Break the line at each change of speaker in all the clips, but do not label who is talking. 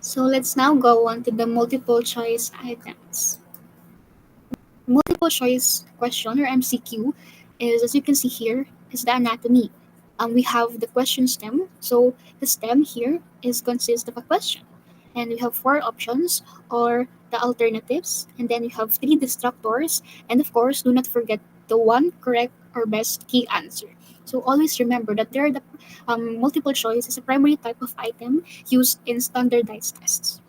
So let's now go on to the multiple choice items. Multiple choice question or MCQ is, as you can see here, is the anatomy. We have the question stem. So the stem here is consists of a question. And we have four options or the alternatives. And then we have three distractors. And of course, do not forget the one correct or best key answer. So always remember that there are the multiple choice is a primary type of item used in standardized tests.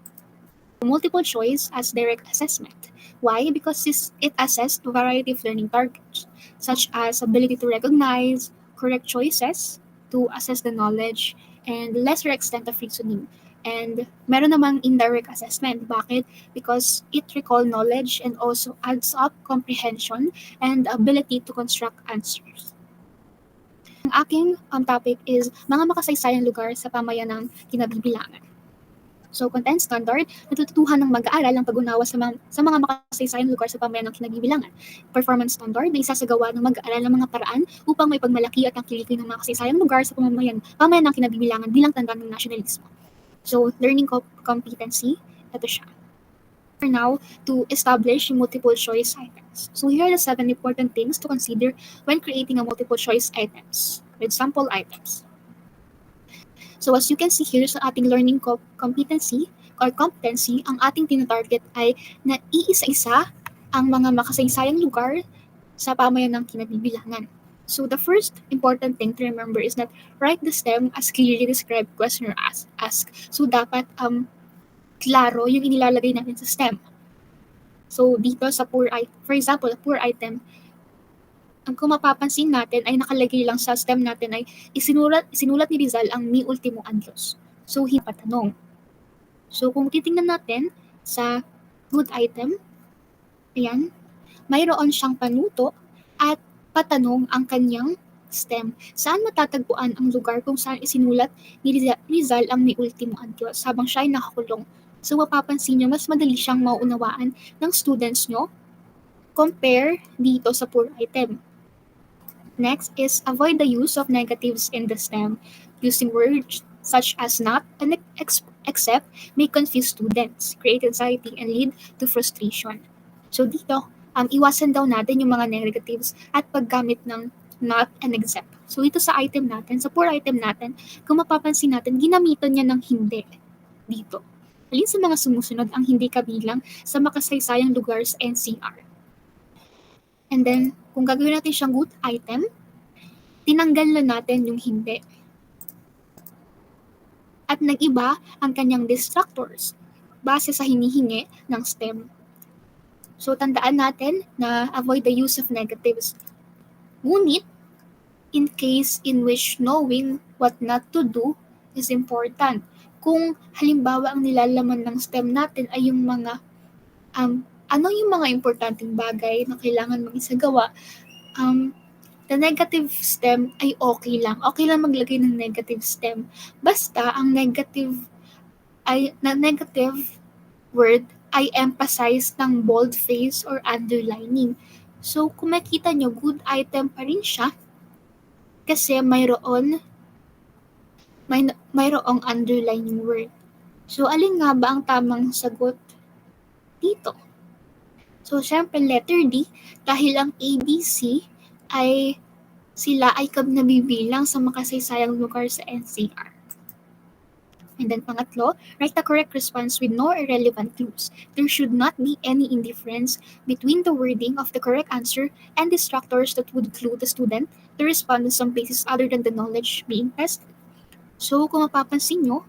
Multiple choice as direct assessment. Why? Because it assessed a variety of learning targets, such as ability to recognize correct choices, to assess the knowledge, and lesser extent of reasoning. And meron namang indirect assessment. Bakit? Because it recall knowledge and also adds up comprehension and ability to construct answers. Ang aking topic is mga makasaysayang lugar sa pamayanang kinabibilangan. So, content standard, natututuhan ng mag-aaral ang pag-unawa sa mga makasaysayang lugar sa pamayan ng kinabibilangan. Performance standard, na isasagawa ng mag-aaral ng mga paraan upang may pagmalaki at tangkilikin ng mga kasaysayang lugar sa pamayan ng kinabibilangan bilang tanda ng nasyonalismo. So, learning competency, ito siya. For now, to establish multiple choice items. So, here are the 7 important things to consider when creating a multiple choice items with sample items. So as you can see here sa ating learning competency or competency, ang ating tinatarget ay na iisa-isa ang mga makasaysayang lugar sa pamayan ng kinabibilangan. So the first important thing to remember is that write the STEM as clearly described question or ask. So dapat klaro yung inilalagay natin sa STEM. So dito sa for example, poor item, ang kung mapapansin natin ay nakalagay lang sa STEM natin ay isinulat ni Rizal ang mi ultimo anlos. So, hindi patanong. So, kung titingnan natin sa good item, ayan, mayroon siyang panuto at patanong ang kanyang STEM. Saan matatagpuan ang lugar kung saan isinulat ni Rizal ang mi ultimo anlos habang siya ay nakakulong? So, mapapansin nyo, mas madali siyang mauunawaan ng students nyo compare dito sa poor item. Next is avoid the use of negatives in the STEM. Using words such as not and except may confuse students, create anxiety, and lead to frustration. So dito, iwasan daw natin yung mga negatives at paggamit ng not and except. So dito sa item natin, sa poor item natin, kung mapapansin natin, ginamitan niya ng hindi dito. Alin sa mga sumusunod ang hindi kabilang sa makasaysayang lugar sa NCR? And then, kung gagawin natin siyang good item, tinanggal na natin yung hindi. At nag-iba ang kanyang distractors base sa hinihingi ng STEM. So, tandaan natin na avoid the use of negatives. Ngunit, in case in which knowing what not to do is important. Kung halimbawa ang nilalaman ng STEM natin ay yung mga ano yung mga importanteng bagay na kailangan mong isagawa, the negative STEM ay okay lang. Okay lang maglagay ng negative STEM. Basta ang negative word ay emphasize ng bold face or underlining. So, kung makita nyo, good item pa rin siya kasi mayroong underlining word. So, alin nga ba ang tamang sagot dito? So, syempre, letter D, dahil ang ABC ay sila ay nabibilang sa makasaysayang lugar sa NCR. And then pangatlo, write the correct response with no irrelevant clues. There should not be any indifference between the wording of the correct answer and distractors that would clue the student to respond in some places other than the knowledge being tested. So, kung mapapansin nyo,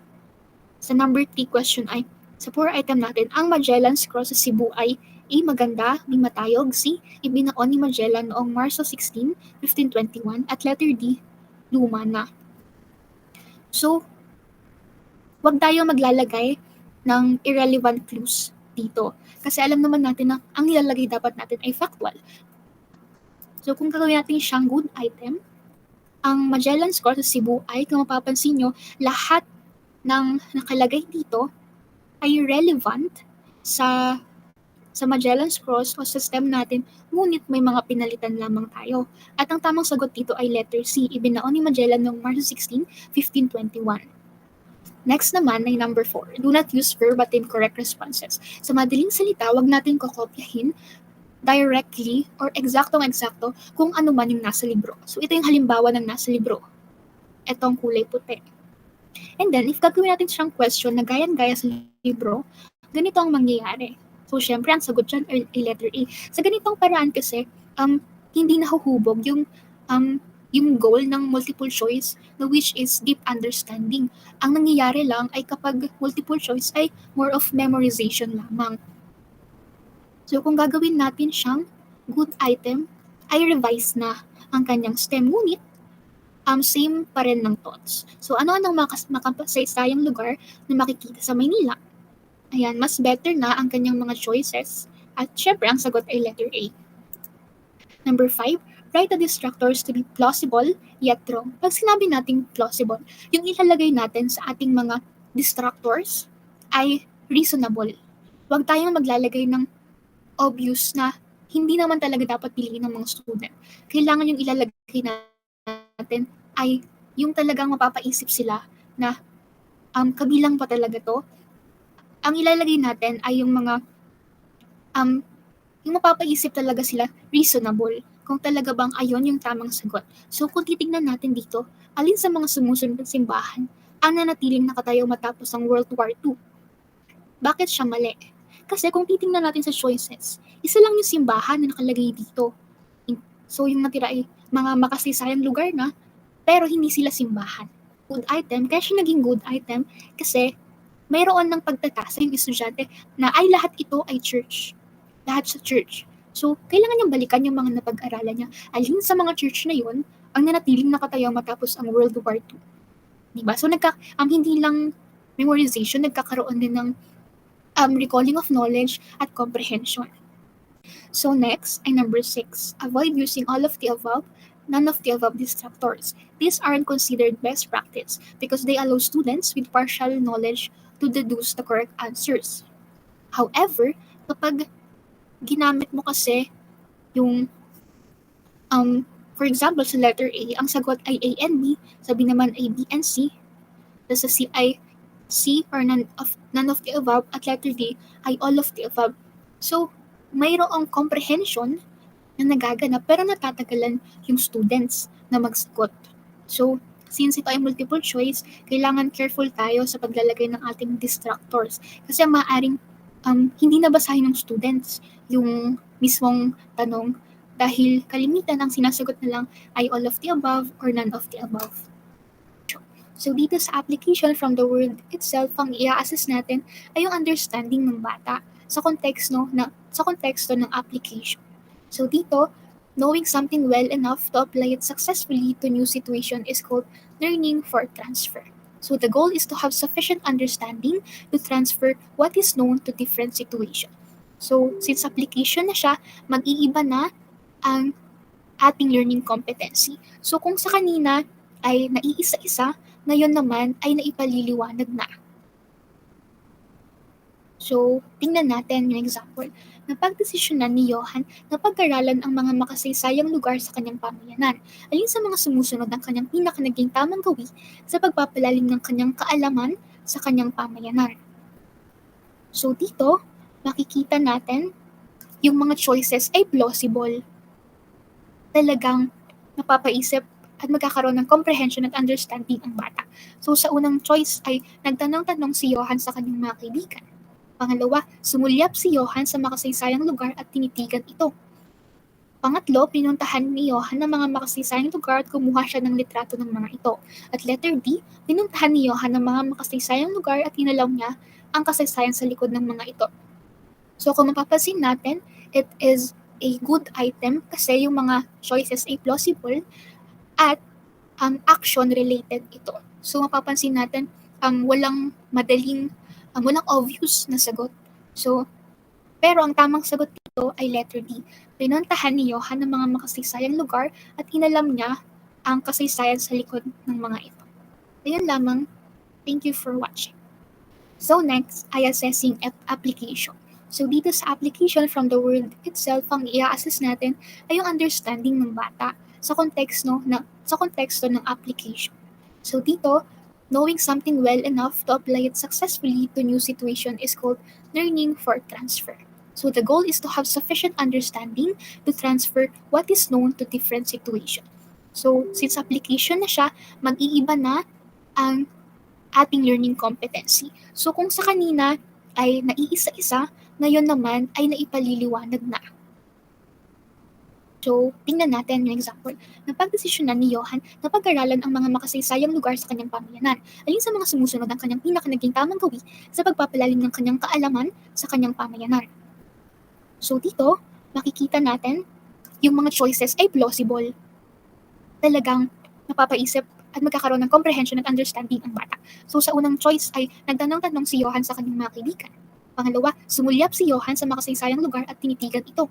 sa number 3 question ay, sa poor item natin, ang Magellan's Cross sa Cebu ay A. Maganda, B. Matayog, C. Ibinaon ni Magellan noong Marso 16, 1521 at letter D. Luma na. So, wag tayo maglalagay ng irrelevant clues dito. Kasi alam naman natin na ang nilalagay dapat natin ay factual. So, kung gagawin natin siyang good item, ang Magellan's Cross sa Cebu ay, kung mapapansin nyo, lahat ng nakalagay dito ay relevant sa Magellan's Cross o sa STEM natin, ngunit may mga pinalitan lamang tayo. At ang tamang sagot dito ay letter C. Ibinaon ni Magellan noong Marso 16, 1521. Next naman ay number 4, do not use verbatim correct responses. Sa madaling salita, wag natin kokopyahin directly or eksaktong-eksakto kung ano man yung nasa libro. So ito yung halimbawa ng nasa libro. Itong kulay puti. And then, if gagawin natin siyang question na gaya-gaya sa libro, ganito ang mangyayari. So, syempre, ang sagot dyan ay letter A. Sa ganitong paraan kasi, hindi nahuhubog yung goal ng multiple choice, na which is deep understanding. Ang nangyayari lang ay kapag multiple choice ay more of memorization lamang. So, kung gagawin natin siyang good item, ay revise na ang kanyang STEM. Ngunit, same pa rin ng thoughts. So, ano-anong makasaysayang lugar na makikita sa Maynila? Ayan, mas better na ang kanyang mga choices. At syempre, ang sagot ay letter A. Number 5, write the distractors to be plausible yet wrong. Pag sinabi nating plausible, yung ilalagay natin sa ating mga distractors ay reasonable. Huwag tayong maglalagay ng obvious na hindi naman talaga dapat piliin ng mga student. Kailangan yung ilalagay natin ay yung talagang mapapaisip sila na kabilang pa talaga to. Ang ilalagay natin ay yung mga yung mapapaisip talaga sila reasonable kung talaga bang ayon yung tamang sagot. So kung titignan natin dito, alin sa mga sumusunod ng simbahan ang nanatiling nakatayo matapos ang World War II? Bakit siya mali? Kasi kung titingnan natin sa choices, isa lang yung simbahan na nakalagay dito. So yung natira ay mga makasaysayang lugar na, pero hindi sila simbahan. Good item, kaya siya naging good item kasi mayroon ng pagtatasa yung estudyante na ay lahat ito ay church. Lahat sa church. So, kailangan niyang balikan yung mga napag-aralan niya. Alin sa mga church na yun ang nanatiling nakatayo matapos ang World War II. Diba? So, hindi lang memorization, nagkakaroon din ng recalling of knowledge at comprehension. So, next ay number 6. Avoid using all of the above, none of the above distractors. These aren't considered best practice because they allow students with partial knowledge to deduce the correct answers. However, kapag ginamit mo kasi yung for example sa letter A, ang sagot ay A and B, sabi naman ay B and C, tapos sa C ay C or none of the above, at letter D ay all of the above. So, mayroong comprehension na nagaganap pero natatagalan yung students na magsagot. So, since ito ay multiple choice, kailangan careful tayo sa paglalagay ng ating distractors kasi maaaring hindi nabasahin ng students yung mismong tanong dahil kalimitan ang sinasagot na lang ay all of the above or none of the above. So dito sa application from the word itself, ang i-assess natin ay yung understanding ng bata sa konteksto ng application. So dito, knowing something well enough to apply it successfully to new situation is called learning for transfer. So the goal is to have sufficient understanding to transfer what is known to different situation. So since application na siya, mag-iiba na ang ating learning competency. So kung sa kanina ay naiisa-isa, ngayon naman ay naipaliliwanag na. So, tingnan natin yung example. Napagdesisyonan ni Johan na pag-aralan ang mga makasaysayang lugar sa kanyang pamayanan. Alin sa mga sumusunod ang kanyang naging tamang gawi sa pagpapalalim ng kanyang kaalaman sa kanyang pamayanan. So, dito, makikita natin yung mga choices ay plausible. Talagang napapaisip at magkakaroon ng comprehension at understanding ang bata. So, sa unang choice ay nagtanong-tanong si Johan sa kanyang mga kaibigan. Pangalawa, sumulyap si Johan sa makasaysayang lugar at tinitigan ito. Pangatlo, pinuntahan ni Johan ng mga makasaysayang lugar at kumuha siya ng litrato ng mga ito. At letter D, pinuntahan ni Johan ng mga makasaysayang lugar at inalaw niya ang kasaysayan sa likod ng mga ito. So kung mapapansin natin, it is a good item kasi yung mga choices ay plausible at action-related ito. So mapapansin natin, walang obvious na sagot. So, pero ang tamang sagot dito ay letter D. Pinuntahan ni Johan ng mga makasaysayang lugar at inalam niya ang kasaysayan sa likod ng mga ito. Ayun lamang. Thank you for watching. So next ay assessing application. So dito sa application from the word itself, ang i-assess natin ay yung understanding ng bata sa konteksto ng application. So dito, Knowing something well enough to apply it successfully to new situation is called learning for transfer. So the goal is to have sufficient understanding to transfer what is known to different situation. So since application na siya, mag-iiba na ang ating learning competency. So kung sa kanina ay naiisa-isa, ngayon naman ay naipaliliwanag na. So, tingnan natin yung example. Napagdesisyonan ni Johan na pag-aralan ang mga makasaysayang lugar sa kanyang pamayanan. Alin sa mga sumusunod ang kanyang pinakanaging tamang gawin sa pagpapalalim ng kanyang kaalaman sa kanyang pamayanan. So, dito, makikita natin yung mga choices ay plausible. Talagang napapaisip at magkakaroon ng comprehension at understanding ang bata. So, sa unang choice ay nagtanong-tanong si Johan sa kanyang mga kaibigan. Pangalawa, sumulyap si Johan sa makasaysayang lugar at tinitigan ito.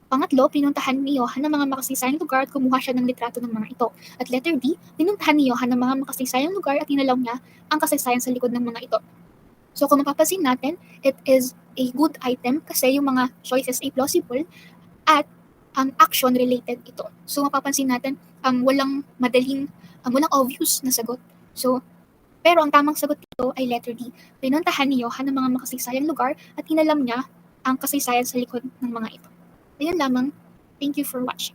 Pangatlo, pinuntahan ni Johan ng mga makasaysayang lugar at kumuha siya ng litrato ng mga ito. At letter D, pinuntahan ni Johan ng mga makasaysayang lugar at tinalaw niya ang kasaysayan sa likod ng mga ito. So kung mapapansin natin, it is a good item kasi yung mga choices ay plausible at action related ito. So mapapansin natin, walang obvious na sagot. So, pero ang tamang sagot dito ay letter D. Pinuntahan ni Johan ng mga makasaysayang lugar at tinalam niya ang kasaysayan sa likod ng mga ito. Ayun lamang. Thank you for watching.